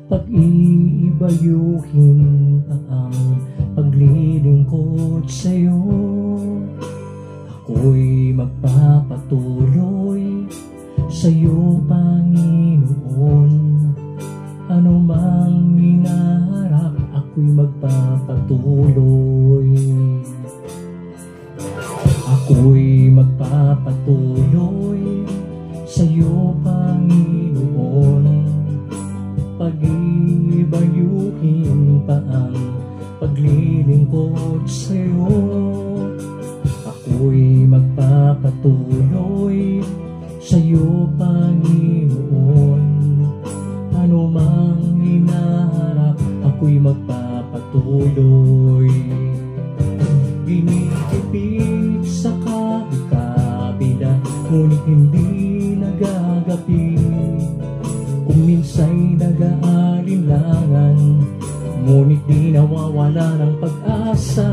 Pag-iibayuhin pa ang paglilingkod sa'yo. Ako'y magpapatuloy sa'yo, Panginoon. Ano mang hinaharap, ako'y magpapatuloy. Ako'y magpapatuloy sa'yo, Panginoon. Pag-ibayuhin pa ang paglilingkod sa'yo. Ako'y magpapatuloy sa'yo, Panginoon. Ano mang hinaharap, ako'y magpapatuloy. Ginigipit sa kabila, ngunit hindi nagagapi. Kung minsa'y nag-aalinlangan, ngunit di nawawala ng pag-asa.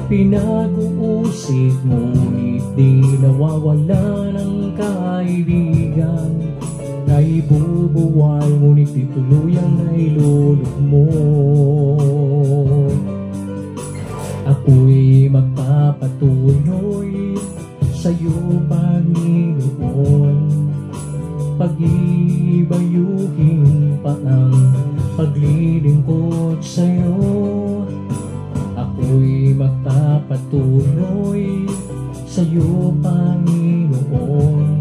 Pinag-uusig, ngunit di nawawala ng kaibigan. Naibubuwal, ngunit di tuluyang nailulugmo. Ako'y magpapatuloy sa'yo, Panginoon. Pag-ibayuhin pa ang paglilingkod sa'yo. Ako'y magpapatuloy sa'yo, Panginoon.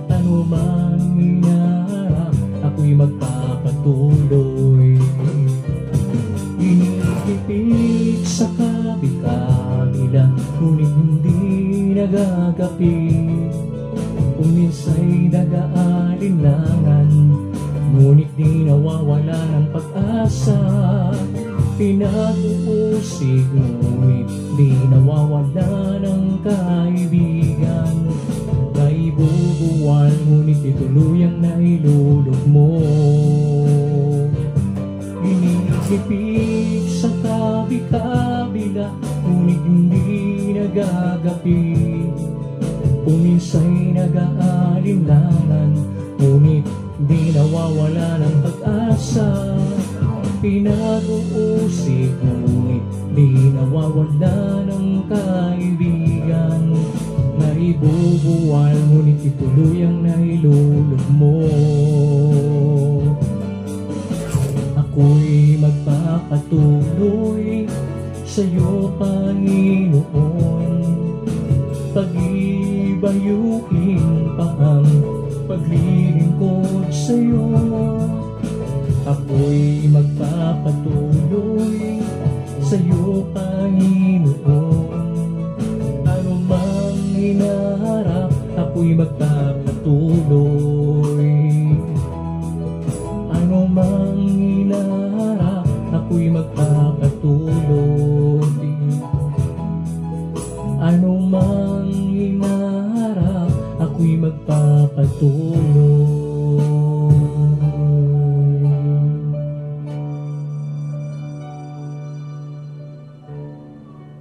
Ano man hinaharap, ako'y magpapatuloy. Inigipit sa kabila, ngunit hindi nagagapi. Kung minsa'y nag-aalinlangan, ngunit di nawawala ng pag-asa. Pinag-uusig, ngunit di nawawala ng kaibigan. Naibubuwal, ngunit di tuluyang nailulugmo. Inigipit sa kabila, ngunit hindi nagagapi. Kung minsa'y nag-aalinlangan, ngunit di nawawala ng pag-asa. Pinag-uusig, ngunit di nawawala ng kaibigan. Naibubuwal, ngunit di tuluyang nailulugmo. Ako'y magpapatuloy sa'yo, Panginoon. Pag-ibayuhin pa ang paglilingkod sa'yo. Ako'y magpapatuloy sa'yo, Panginoon. Ano mang hinaharap, ako'y magpapatuloy. Ano mang hinaharap, ako'y magpapatuloy. Ano mang hinaharap, ako'y magpapatuloy.